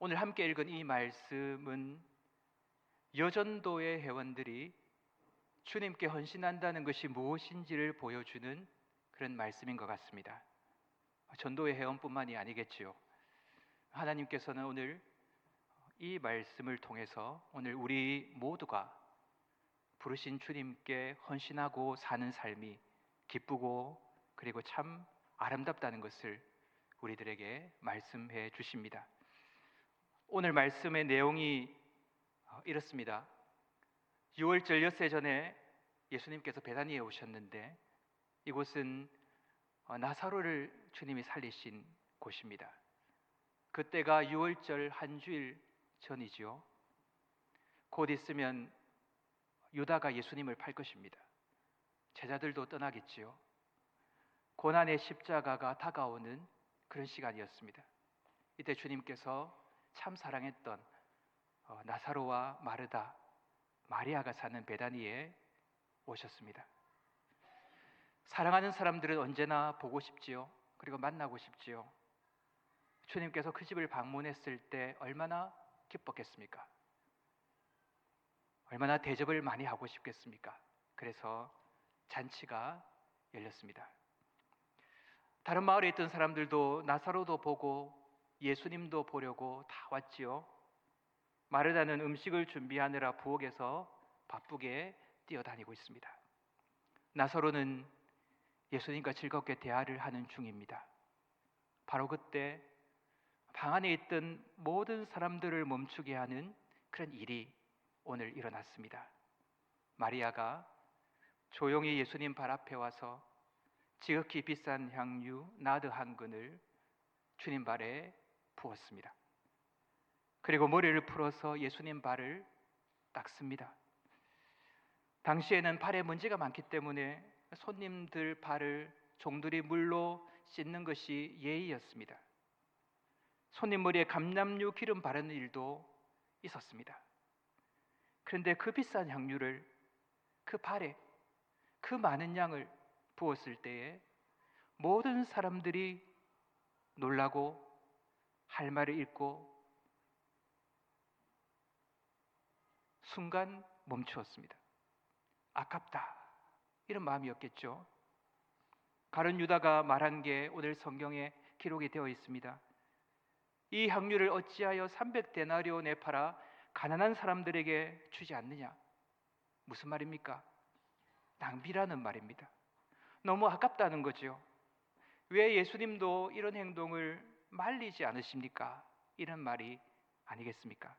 오늘 함께 읽은 이 말씀은 여전도의 회원들이 주님께 헌신한다는 것이 무엇인지를 보여주는 그런 말씀인 것 같습니다. 전도의 회원뿐만이 아니겠지요. 하나님께서는 오늘 이 말씀을 통해서 오늘 우리 모두가 부르신 주님께 헌신하고 사는 삶이 기쁘고 그리고 참 아름답다는 것을 우리들에게 말씀해 주십니다. 오늘 말씀의 내용이 이렇습니다. 6월절 엿새 전에 예수님께서 베다니에 오셨는데 이곳은 나사로를 주님이 살리신 곳입니다. 그때가 6월절 한 주일 전이지요. 곧 있으면 유다가 예수님을 팔 것입니다. 제자들도 떠나겠지요. 고난의 십자가가 다가오는 그런 시간이었습니다. 이때 주님께서 참 사랑했던 나사로와 마르다, 마리아가 사는 베다니에 오셨습니다. 사랑하는 사람들은 언제나 보고 싶지요. 그리고 만나고 싶지요. 주님께서 그 집을 방문했을 때 얼마나 기뻤겠습니까? 얼마나 대접을 많이 하고 싶겠습니까? 그래서 잔치가 열렸습니다. 다른 마을에 있던 사람들도 나사로도 보고 예수님도 보려고 다 왔지요. 마르다는 음식을 준비하느라 부엌에서 바쁘게 뛰어다니고 있습니다. 나사로는 예수님과 즐겁게 대화를 하는 중입니다. 바로 그때 방 안에 있던 모든 사람들을 멈추게 하는 그런 일이 오늘 일어났습니다. 마리아가 조용히 예수님 발 앞에 와서 지극히 비싼 향유 나드 한 근을 주님 발에 부었습니다. 그리고 머리를 풀어서 예수님 발을 닦습니다. 당시에는 발에 먼지가 많기 때문에 손님들 발을 종들이 물로 씻는 것이 예의였습니다. 손님 머리에 감람유 기름 바르는 일도 있었습니다. 그런데 그 비싼 향유를 그 발에 그 많은 양을 부었을 때에 모든 사람들이 놀라고 할 말을 잃고 순간 멈추었습니다. 아깝다, 이런 마음이었겠죠. 가룟 유다가 말한 게 오늘 성경에 기록이 되어 있습니다. 이 향유를 어찌하여 300데나리온에 팔아 가난한 사람들에게 주지 않느냐? 무슨 말입니까? 낭비라는 말입니다. 너무 아깝다는 거죠. 왜 예수님도 이런 행동을 말리지 않으십니까? 이런 말이 아니겠습니까?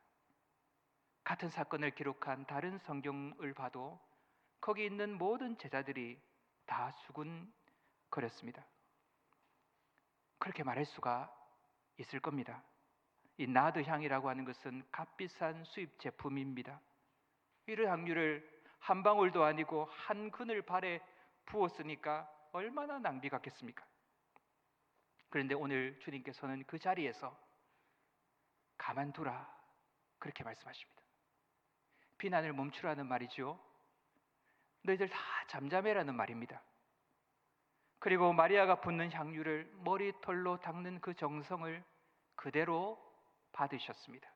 같은 사건을 기록한 다른 성경을 봐도 거기 있는 모든 제자들이 다 수군거렸습니다. 그렇게 말할 수가 있을 겁니다. 이 나드 향이라고 하는 것은 값비싼 수입 제품입니다. 이런 향유를 한 방울도 아니고 한 근을 발에 부었으니까 얼마나 낭비 같겠습니까? 그런데 오늘 주님께서는 그 자리에서 가만두라, 그렇게 말씀하십니다. 비난을 멈추라는 말이죠. 너희들 다 잠잠해라는 말입니다. 그리고 마리아가 붓는 향유를 머리털로 닦는 그 정성을 그대로 받으셨습니다.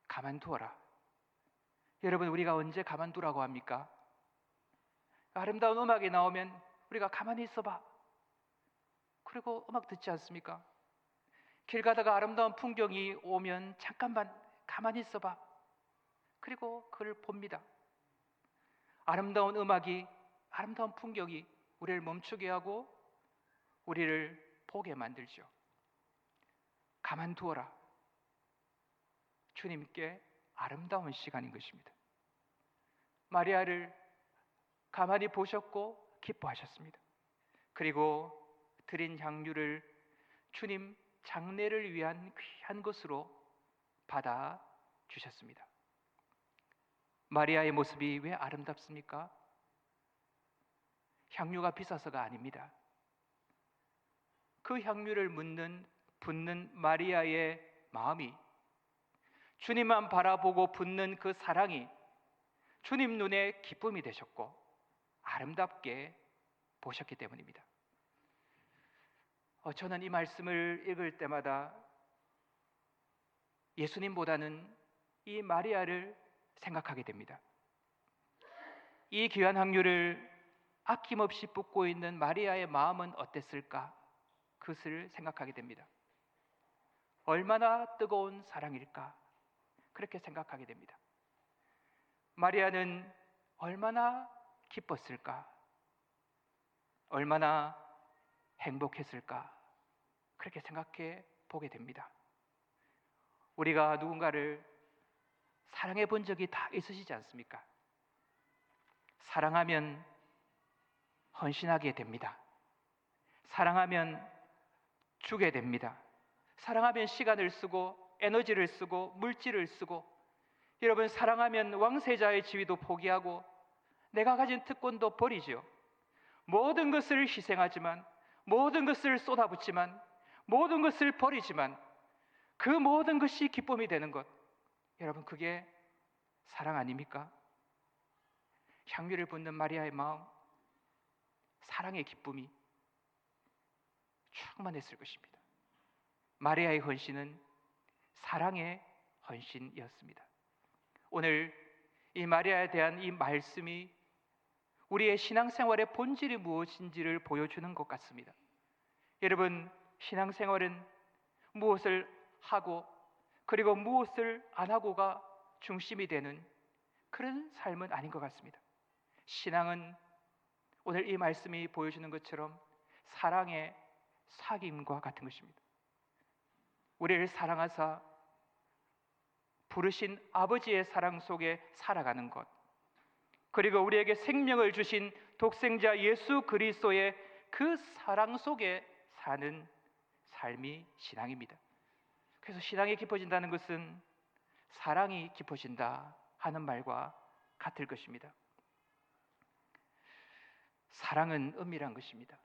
가만두어라. 여러분, 우리가 언제 가만두라고 합니까? 아름다운 음악이 나오면 우리가 가만히 있어봐, 그리고 음악 듣지 않습니까? 길 가다가 아름다운 풍경이 오면 잠깐만 가만히 있어봐, 그리고 그를 봅니다. 아름다운 음악이, 아름다운 풍경이 우리를 멈추게 하고 우리를 보게 만들죠. 가만두어라. 주님께 아름다운 시간인 것입니다. 마리아를 가만히 보셨고 기뻐하셨습니다. 그리고 드린 향유를 주님 장례를 위한 귀한 것으로 받아 주셨습니다. 마리아의 모습이 왜 아름답습니까? 향유가 비싸서가 아닙니다. 그 향유를 붓는 마리아의 마음이, 주님만 바라보고 붓는 그 사랑이 주님 눈에 기쁨이 되셨고 아름답게 보셨기 때문입니다. 저는 이 말씀을 읽을 때마다 예수님보다는 이 마리아를 생각하게 됩니다. 이 귀한 향유를 아낌없이 붓고 있는 마리아의 마음은 어땠을까? 그것을 생각하게 됩니다. 얼마나 뜨거운 사랑일까? 그렇게 생각하게 됩니다. 마리아는 얼마나 기뻤을까? 얼마나 행복했을까? 그렇게 생각해 보게 됩니다. 우리가 누군가를 사랑해 본 적이 다 있으시지 않습니까? 사랑하면 헌신하게 됩니다. 사랑하면 주게 됩니다. 사랑하면 시간을 쓰고 에너지를 쓰고 물질을 쓰고, 여러분, 사랑하면 왕세자의 지위도 포기하고 내가 가진 특권도 버리지요. 모든 것을 희생하지만, 모든 것을 쏟아붓지만, 모든 것을 버리지만 그 모든 것이 기쁨이 되는 것, 여러분, 그게 사랑 아닙니까? 향유를 붓는 마리아의 마음, 사랑의 기쁨이 충만했을 것입니다. 마리아의 헌신은 사랑의 헌신이었습니다. 오늘 이 마리아에 대한 이 말씀이 우리의 신앙생활의 본질이 무엇인지를 보여주는 것 같습니다. 여러분, 신앙생활은 무엇을 하고 그리고 무엇을 안 하고가 중심이 되는 그런 삶은 아닌 것 같습니다. 신앙은 오늘 이 말씀이 보여주는 것처럼 사랑의 사귐과 같은 것입니다. 우리를 사랑하사 부르신 아버지의 사랑 속에 살아가는 것, 그리고 우리에게 생명을 주신 독생자 예수 그리스도의 그 사랑 속에 사는 삶이 신앙입니다. 그래서 신앙이 깊어진다는 것은 사랑이 깊어진다 하는 말과 같을 것입니다. 사랑은 은밀한 것입니다.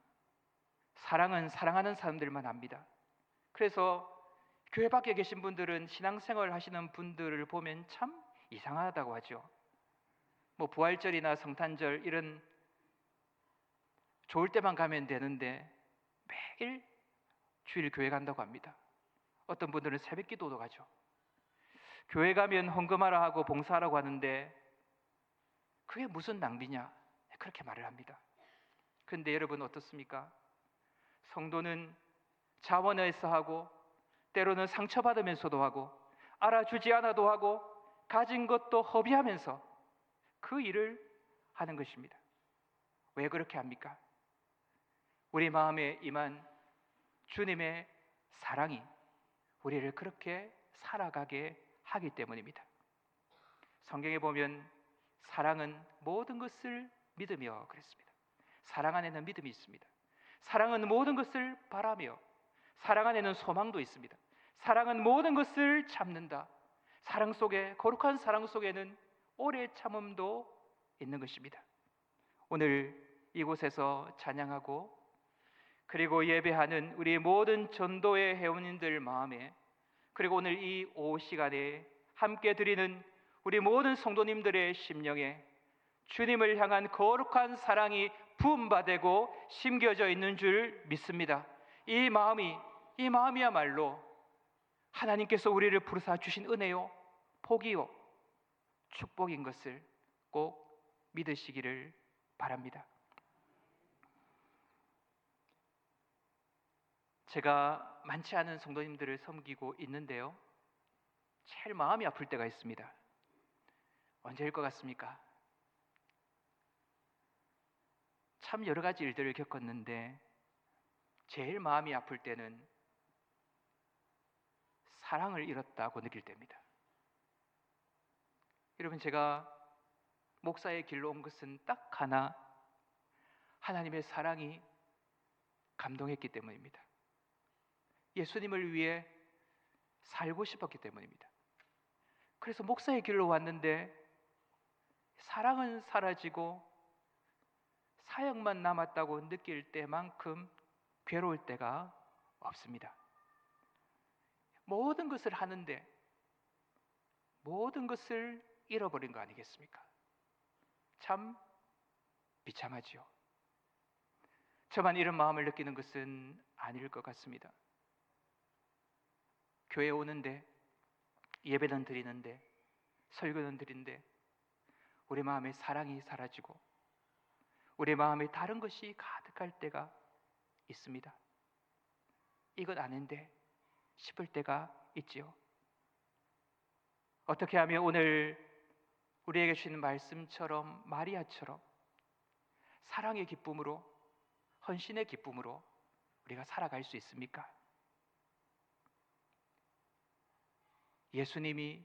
사랑은 사랑하는 사람들만 압니다. 그래서 교회 밖에 계신 분들은 신앙생활 하시는 분들을 보면 참 이상하다고 하죠. 부활절이나 성탄절 이런 좋을 때만 가면 되는데 매일 주일 교회 간다고 합니다. 어떤 분들은 새벽 기도도 가죠. 교회 가면 헌금하라 하고 봉사하라고 하는데 그게 무슨 낭비냐, 그렇게 말을 합니다. 그런데 여러분 어떻습니까? 성도는 자원해서 하고, 때로는 상처받으면서도 하고, 알아주지 않아도 하고, 가진 것도 허비하면서 그 일을 하는 것입니다. 왜 그렇게 합니까? 우리 마음에 임한 주님의 사랑이 우리를 그렇게 살아가게 하기 때문입니다. 성경에 보면 사랑은 모든 것을 믿으며 그랬습니다. 사랑 안에는 믿음이 있습니다. 사랑은 모든 것을 바라며, 사랑 안에는 소망도 있습니다. 사랑은 모든 것을 참는다. 사랑 속에, 거룩한 사랑 속에는 오래 참음도 있는 것입니다. 오늘 이곳에서 찬양하고 그리고 예배하는 우리 모든 전도의 회원님들 마음에, 그리고 오늘 이 오후 시간에 함께 드리는 우리 모든 성도님들의 심령에 주님을 향한 거룩한 사랑이 부음받고 심겨져 있는 줄 믿습니다. 이 마음이야말로 하나님께서 우리를 부르사 주신 은혜요, 복이요, 축복인 것을 꼭 믿으시기를 바랍니다. 제가 많지 않은 성도님들을 섬기고 있는데요, 제일 마음이 아플 때가 있습니다. 언제일 것 같습니까? 참 여러 가지 일들을 겪었는데 제일 마음이 아플 때는 사랑을 잃었다고 느낄 때입니다. 여러분, 제가 목사의 길로 온 것은 딱 하나, 하나님의 사랑이 감동했기 때문입니다. 예수님을 위해 살고 싶었기 때문입니다. 그래서 목사의 길로 왔는데 사랑은 사라지고 사역만 남았다고 느낄 때만큼 괴로울 때가 없습니다. 모든 것을 하는데 모든 것을 잃어버린 거 아니겠습니까? 참 비참하지요. 저만 이런 마음을 느끼는 것은 아닐 것 같습니다. 교회 오는데 예배는 드리는데, 설교는 드리는데 우리 마음에 사랑이 사라지고 우리 마음에 다른 것이 가득할 때가 있습니다. 이건 아닌데 싶을 때가 있지요. 어떻게 하면 오늘 우리에게 주시는 말씀처럼, 마리아처럼 사랑의 기쁨으로, 헌신의 기쁨으로 우리가 살아갈 수 있습니까? 예수님이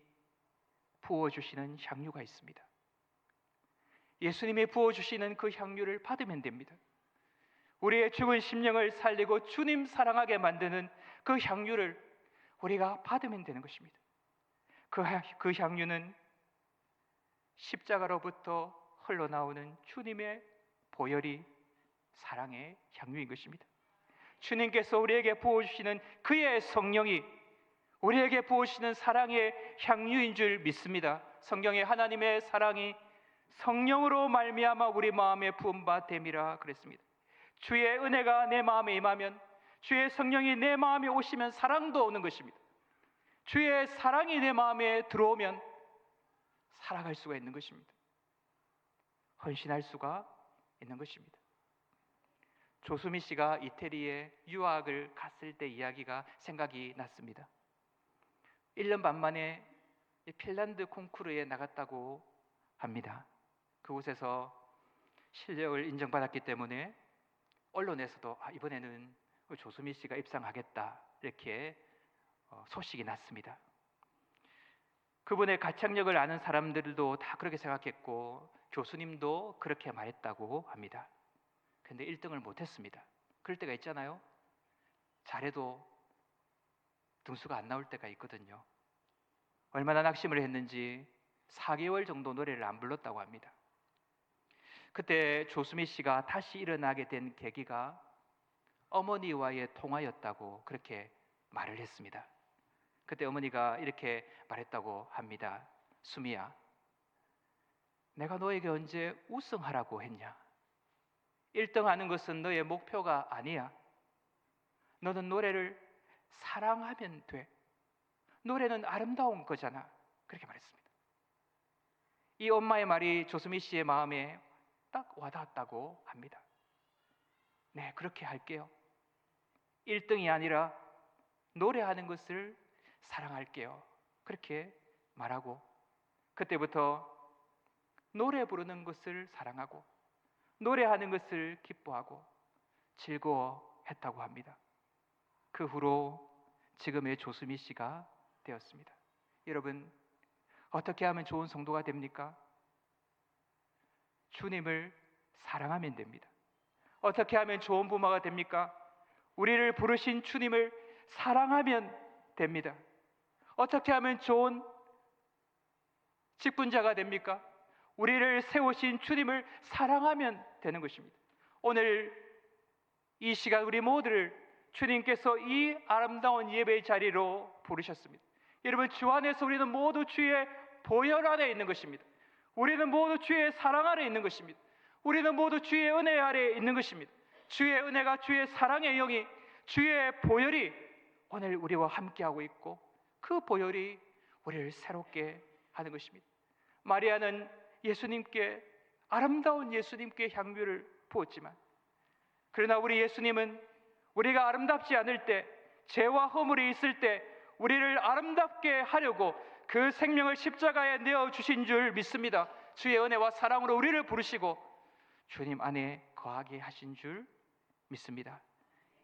부어주시는 향유가 있습니다. 예수님이 부어주시는 그 향유를 받으면 됩니다. 우리의 죽은 심령을 살리고 주님 사랑하게 만드는 그 향유를 우리가 받으면 되는 것입니다. 그 향유는 십자가로부터 흘러나오는 주님의 보혈이 사랑의 향유인 것입니다. 주님께서 우리에게 부어주시는 그의 성령이 우리에게 부어주시는 사랑의 향유인 줄 믿습니다. 성경에 하나님의 사랑이 성령으로 말미암아 우리 마음에 부은 바 됨이라 그랬습니다. 주의 은혜가 내 마음에 임하면, 주의 성령이 내 마음에 오시면 사랑도 오는 것입니다. 주의 사랑이 내 마음에 들어오면 살아갈 수가 있는 것입니다. 헌신할 수가 있는 것입니다. 조수미 씨가 이태리에 유학을 갔을 때 이야기가 생각이 났습니다. 1년 반 만에 핀란드 콩쿠르에 나갔다고 합니다. 그곳에서 실력을 인정받았기 때문에 언론에서도 이번에는 조수미 씨가 입상하겠다 이렇게 소식이 났습니다. 그분의 가창력을 아는 사람들도 다 그렇게 생각했고 교수님도 그렇게 말했다고 합니다. 근데 1등을 못했습니다. 그럴 때가 있잖아요. 잘해도 등수가 안 나올 때가 있거든요. 얼마나 낙심을 했는지 4개월 정도 노래를 안 불렀다고 합니다. 그때 조수미 씨가 다시 일어나게 된 계기가 어머니와의 통화였다고 그렇게 말을 했습니다. 그때 어머니가 이렇게 말했다고 합니다. 수미야, 내가 너에게 언제 우승하라고 했냐? 1등 하는 것은 너의 목표가 아니야. 너는 노래를 사랑하면 돼. 노래는 아름다운 거잖아. 그렇게 말했습니다. 이 엄마의 말이 조수미 씨의 마음에 딱 와닿았다고 합니다. 네, 그렇게 할게요. 1등이 아니라 노래하는 것을 사랑할게요. 그렇게 말하고 그때부터 노래 부르는 것을 사랑하고 노래하는 것을 기뻐하고 즐거워했다고 합니다. 그 후로 지금의 조수미 씨가 되었습니다. 여러분, 어떻게 하면 좋은 성도가 됩니까? 주님을 사랑하면 됩니다. 어떻게 하면 좋은 부모가 됩니까? 우리를 부르신 주님을 사랑하면 됩니다. 어떻게 하면 좋은 직분자가 됩니까? 우리를 세우신 주님을 사랑하면 되는 것입니다. 오늘 이 시간 우리 모두를 주님께서 이 아름다운 예배의 자리로 부르셨습니다. 여러분, 주 안에서 우리는 모두 주의 보혈 안에 있는 것입니다. 우리는 모두 주의 사랑 아래 있는 것입니다. 우리는 모두 주의 은혜 아래 있는 것입니다. 주의 은혜가, 주의 사랑의 영이, 주의 보혈이 오늘 우리와 함께하고 있고 그 보혈이 우리를 새롭게 하는 것입니다. 마리아는 예수님께, 아름다운 예수님께 향유를 부었지만, 그러나 우리 예수님은 우리가 아름답지 않을 때, 죄와 허물이 있을 때 우리를 아름답게 하려고 그 생명을 십자가에 내어주신 줄 믿습니다. 주의 은혜와 사랑으로 우리를 부르시고 주님 안에 거하게 하신 줄 믿습니다.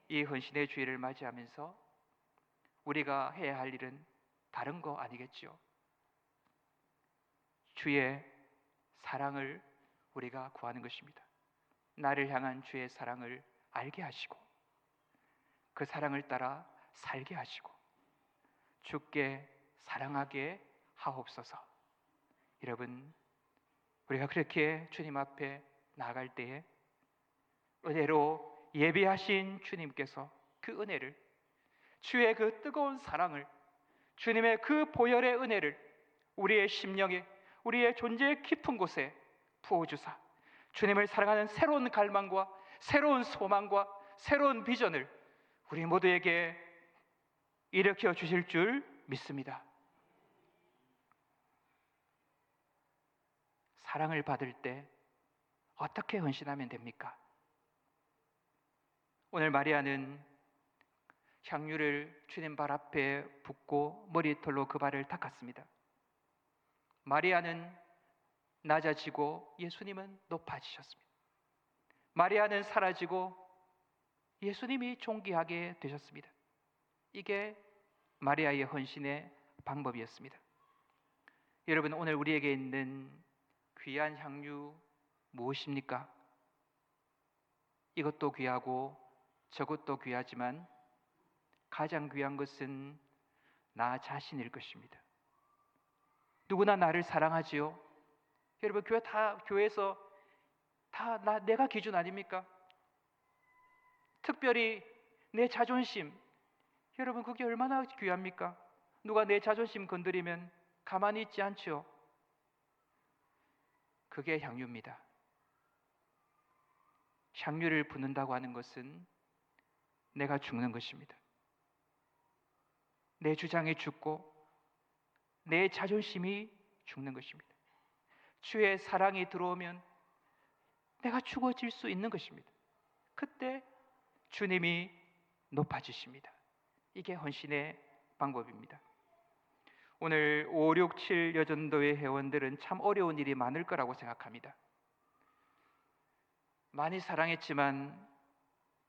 이 헌신의 주일을 맞이하면서 우리가 해야 할 일은 다른 거 아니겠죠? 주의 사랑을 우리가 구하는 것입니다. 나를 향한 주의 사랑을 알게 하시고 그 사랑을 따라 살게 하시고 주께 사랑하게 하옵소서. 여러분, 우리가 그렇게 주님 앞에 나아갈 때에 은혜로 예비하신 주님께서 그 은혜를, 주의 그 뜨거운 사랑을, 주님의 그 보혈의 은혜를 우리의 심령에, 우리의 존재의 깊은 곳에 부어주사 주님을 사랑하는 새로운 갈망과 새로운 소망과 새로운 비전을 우리 모두에게 일으켜 주실 줄 믿습니다. 사랑을 받을 때 어떻게 헌신하면 됩니까? 오늘 마리아는 향유를 주님 발 앞에 붓고 머리털로 그 발을 닦았습니다. 마리아는 낮아지고 예수님은 높아지셨습니다. 마리아는 사라지고 예수님이 존귀하게 되셨습니다. 이게 마리아의 헌신의 방법이었습니다. 여러분, 오늘 우리에게 있는 귀한 향유 무엇입니까? 이것도 귀하고 저것도 귀하지만 가장 귀한 것은 나 자신일 것입니다. 누구나 나를 사랑하지요. 여러분, 교회에서 다 내가 기준 아닙니까? 특별히 내 자존심, 여러분 그게 얼마나 귀합니까? 누가 내 자존심 건드리면 가만히 있지 않죠. 그게 향유입니다. 향유를 붓는다고 하는 것은 내가 죽는 것입니다. 내 주장이 죽고 내 자존심이 죽는 것입니다. 주의 사랑이 들어오면 내가 죽어질 수 있는 것입니다. 그때 주님이 높아지십니다. 이게 헌신의 방법입니다. 오늘 5, 6, 7 여전도의 회원들은 참 어려운 일이 많을 거라고 생각합니다. 많이 사랑했지만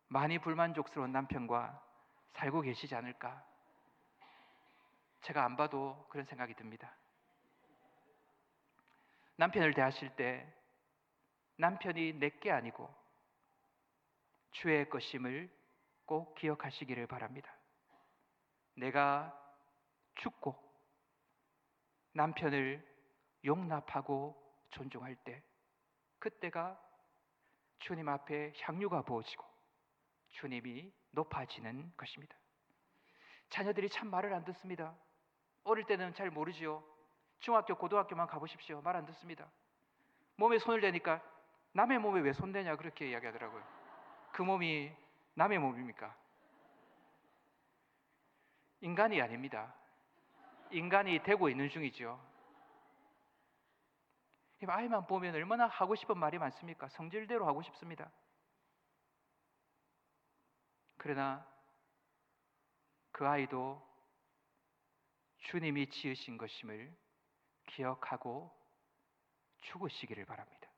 많이 불만족스러운 남편과 살고 계시지 않을까? 제가 안 봐도 그런 생각이 듭니다. 남편을 대하실 때 남편이 내게 아니고 주의 것임을 꼭 기억하시기를 바랍니다. 내가 죽고 남편을 용납하고 존중할 때 그때가 주님 앞에 향유가 부어지고 주님이 높아지는 것입니다. 자녀들이 참 말을 안 듣습니다. 어릴 때는 잘 모르지요. 중학교, 고등학교만 가보십시오. 말 안 듣습니다. 몸에 손을 대니까 남의 몸에 왜 손대냐 그렇게 이야기하더라고요. 그 몸이 남의 몸입니까? 인간이 아닙니다. 인간이 되고 있는 중이죠. 아이만 보면 얼마나 하고 싶은 말이 많습니까? 성질대로 하고 싶습니다. 그러나 그 아이도 주님이 지으신 것임을 기억하고 죽으시기를 바랍니다.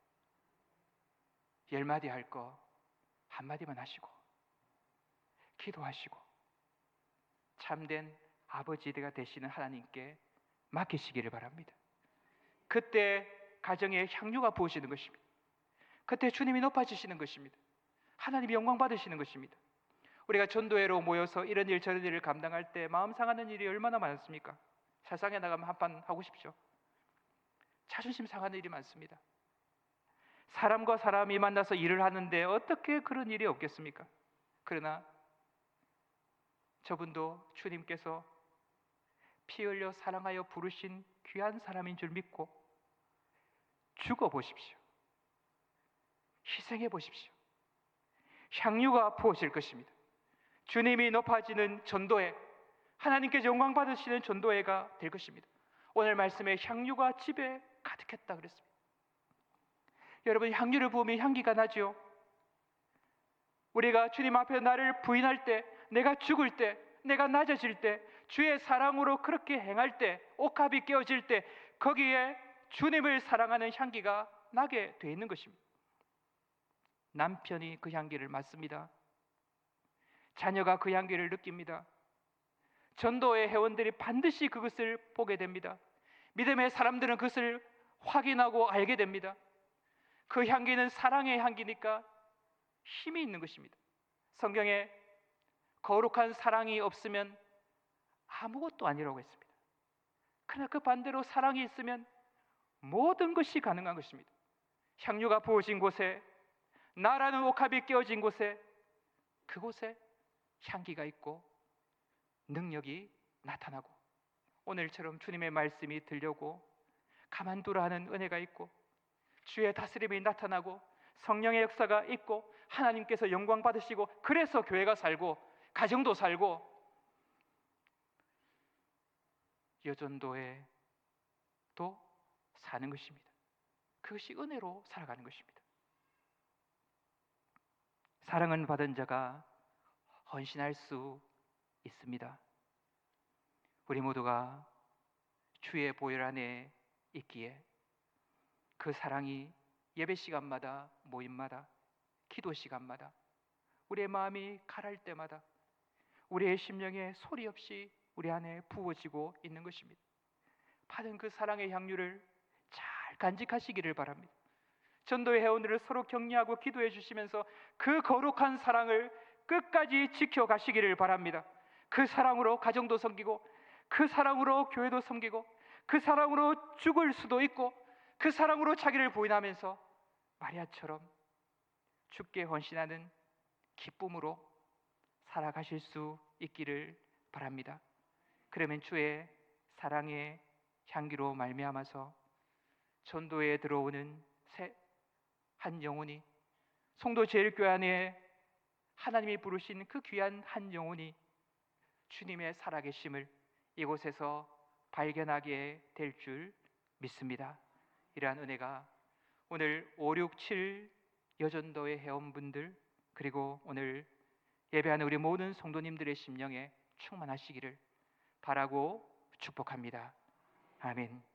10마디 할 거 한마디만 하시고 기도하시고 참된 아버지가 되시는 하나님께 맡기시기를 바랍니다. 그때 가정에 향유가 부어지는 것입니다. 그때 주님이 높아지시는 것입니다. 하나님이 영광 받으시는 것입니다. 우리가 전도회로 모여서 이런 일 저런 일을 감당할 때 마음 상하는 일이 얼마나 많습니까? 세상에 나가면 한판 하고 싶죠. 자존심 상하는 일이 많습니다. 사람과 사람이 만나서 일을 하는데 어떻게 그런 일이 없겠습니까? 그러나 저분도 주님께서 피 흘려 사랑하여 부르신 귀한 사람인 줄 믿고 죽어보십시오. 희생해 보십시오. 향유가 부어질 것입니다. 주님이 높아지는 전도회, 하나님께서 영광 받으시는 전도회가 될 것입니다. 오늘 말씀에 향유가 집에 가득했다 그랬습니다. 여러분, 향유를 부으면 향기가 나죠. 우리가 주님 앞에 나를 부인할 때, 내가 죽을 때, 내가 낮아질 때, 주의 사랑으로 그렇게 행할 때, 옥합이 깨어질 때 거기에 주님을 사랑하는 향기가 나게 돼 있는 것입니다. 남편이 그 향기를 맡습니다. 자녀가 그 향기를 느낍니다. 전도의 회원들이 반드시 그것을 보게 됩니다. 믿음의 사람들은 그것을 확인하고 알게 됩니다. 그 향기는 사랑의 향기니까 힘이 있는 것입니다. 성경에 거룩한 사랑이 없으면 아무것도 아니라고 했습니다. 그러나 그 반대로 사랑이 있으면 모든 것이 가능한 것입니다. 향유가 부어진 곳에, 나라는 옥합이 깨어진 곳에, 그곳에 향기가 있고 능력이 나타나고 오늘처럼 주님의 말씀이 들려오고 가만두라 하는 은혜가 있고 주의 다스림이 나타나고 성령의 역사가 있고 하나님께서 영광 받으시고 그래서 교회가 살고 가정도 살고 여전도에도 사는 것입니다. 그것이 은혜로 살아가는 것입니다. 사랑은 받은 자가 헌신할 수 있습니다. 우리 모두가 주의 보혈 안에 있기에 그 사랑이 예배 시간마다, 모임마다, 기도 시간마다, 우리의 마음이 가랄 때마다 우리의 심령에 소리 없이 우리 안에 부어지고 있는 것입니다. 받은 그 사랑의 향유를 잘 간직하시기를 바랍니다. 전도의 회원들을 서로 격려하고 기도해 주시면서 그 거룩한 사랑을 끝까지 지켜가시기를 바랍니다. 그 사랑으로 가정도 섬기고, 그 사랑으로 교회도 섬기고, 그 사랑으로 죽을 수도 있고, 그 사랑으로 자기를 부인하면서 마리아처럼 주께 헌신하는 기쁨으로 살아가실 수 있기를 바랍니다. 그러면 주의 사랑의 향기로 말미암아서 전도에 들어오는 한 영혼이, 송도 제일교회 안에 하나님이 부르신 그 귀한 한 영혼이 주님의 살아계심을 이곳에서 발견하게 될 줄 믿습니다. 이러한 은혜가 오늘 5, 6, 7 여전도의 회원분들, 그리고 오늘 예배하는 우리 모든 성도님들의 심령에 충만하시기를 바라고 축복합니다. 아멘.